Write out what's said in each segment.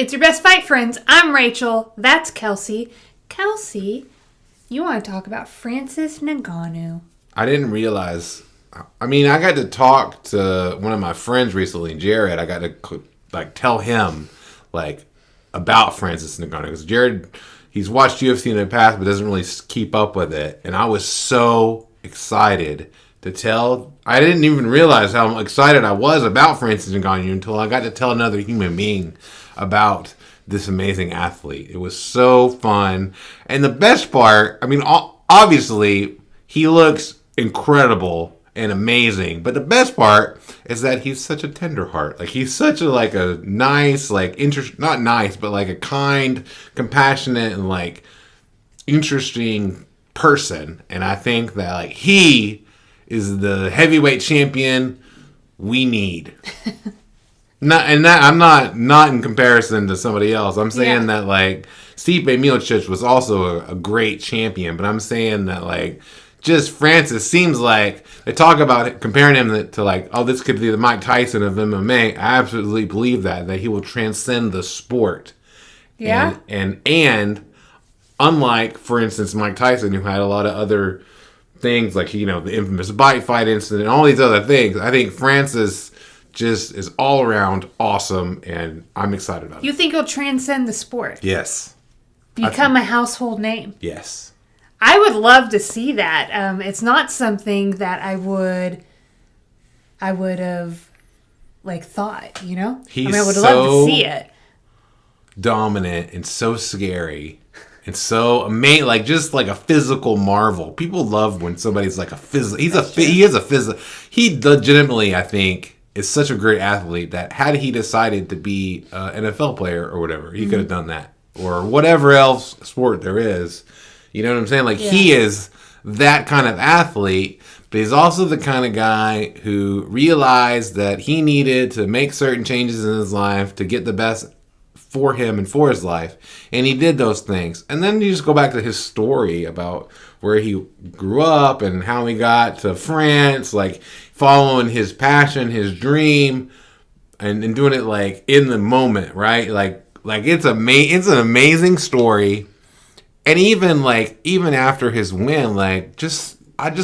It's your best fight, friends. I'm Rachel. That's Kelsey. Kelsey, you want to talk about Francis Ngannou. I didn't realize. I mean, I got to talk to one of my friends recently, Jared. I got to tell him about Francis Ngannou because Jared, he's watched UFC in the past but doesn't really keep up with it. And I was so excited to tell. I didn't even realize how excited I was about Francis Ngannou until I got to tell another human being about this amazing athlete. It was so fun. And the best part, I mean, obviously, he looks incredible and amazing. But the best part is that he's such a tender heart. Like, he's such a nice, not nice, but a kind, compassionate, and interesting person. And I think that he is the heavyweight champion we need. I'm not in comparison to somebody else. I'm saying that Stipe Miocic was also a great champion, but I'm saying that just Francis seems like they talk about it, comparing him to this could be the Mike Tyson of MMA. I absolutely believe that he will transcend the sport. Yeah. And unlike, for instance, Mike Tyson, who had a lot of other things the infamous bite fight incident and all these other things, I think Francis just is all around awesome, and I'm excited about it. You think he'll transcend the sport? Yes. Become a household name? Yes. I would love to see that. It's not something that I would have thought, I would love to see it. Dominant and so scary and so amazing, just a physical marvel. People love when somebody's a physical. He is a physical. He legitimately, I think, is such a great athlete that had he decided to be an NFL player or whatever, he could have done that, or whatever else sport there is. You know what I'm saying? He is that kind of athlete, but he's also the kind of guy who realized that he needed to make certain changes in his life to get the best for him and for his life. And he did those things. And then you just go back to his story about where he grew up and how he got to France, following his passion, his dream, and doing it in the moment, right? It's an amazing story. And even after his win, I just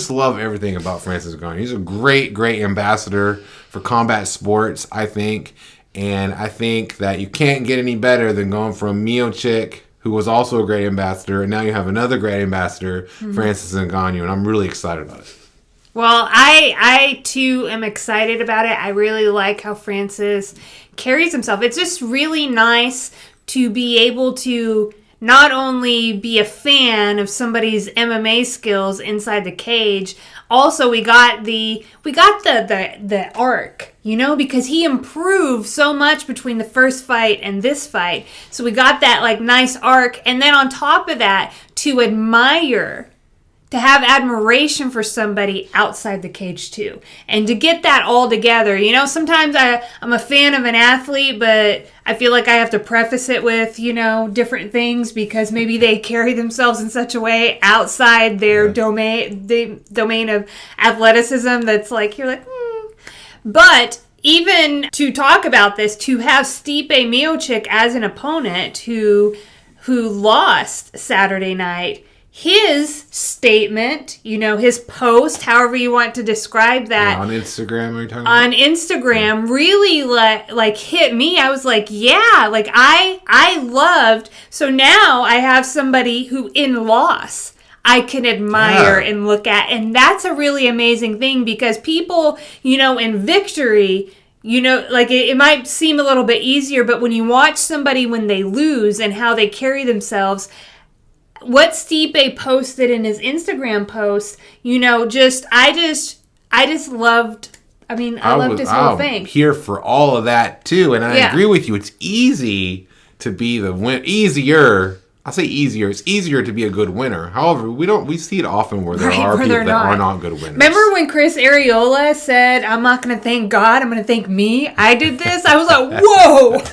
love everything about Francis Ngannou. He's a great, great ambassador for combat sports, I think. And I think that you can't get any better than going from Miocic, who was also a great ambassador, and now you have another great ambassador, Francis Ngannou, and I'm really excited about it. Well, I too am excited about it. I really like how Francis carries himself. It's just really nice to be able to not only be a fan of somebody's MMA skills inside the cage, also we got the arc, because he improved so much between the first fight and this fight. So we got that nice arc, and then on top of that, to have admiration for somebody outside the cage too. And to get that all together, sometimes I'm a fan of an athlete, but I feel like I have to preface it with, different things because maybe they carry themselves in such a way outside their domain of athleticism that's But even to talk about this, to have Stipe Miocic as an opponent who lost Saturday night, his statement, his post, however you want to describe that. On Instagram, are you talking about? On Instagram, really hit me. I was I loved. So now I have somebody who in loss I can admire and look at. And that's a really amazing thing because people, in victory, it might seem a little bit easier, but when you watch somebody when they lose and how they carry themselves, what Stipe posted in his Instagram post, I just loved. I loved his whole thing. I'm here for all of that too, and I agree with you. It's easy to be the win. Easier. I say easier. It's easier to be a good winner. However, we see it often where there are people that are not good winners. Remember when Chris Arreola said, "I'm not going to thank God. I'm going to thank me. I did this." I was like, "Whoa."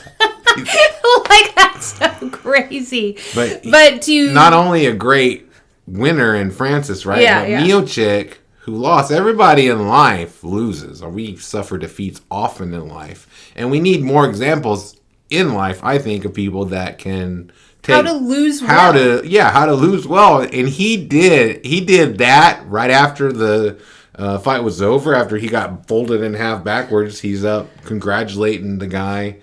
That's so crazy. But to not only a great winner in Francis, right? But Miocic, who lost. Everybody in life loses, or we suffer defeats often in life, and we need more examples in life, I think, of people that can take how to lose well. How to lose well. And he did that right after the fight was over, after he got folded in half backwards. He's up congratulating the guy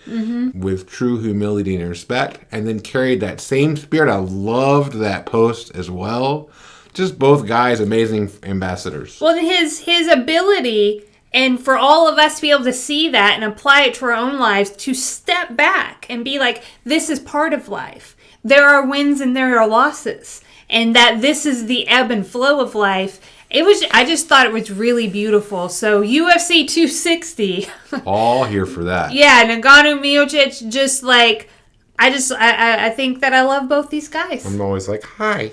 with true humility and respect, and then carried that same spirit. I loved that post as well. Just both guys, amazing ambassadors. Well, his ability, and for all of us to be able to see that and apply it to our own lives, to step back and be like, this is part of life. There are wins and there are losses, and that this is the ebb and flow of life. I just thought it was really beautiful. So UFC 260. All here for that. Yeah, Ngannou Miocic, just like, I think that I love both these guys. I'm always like, hi.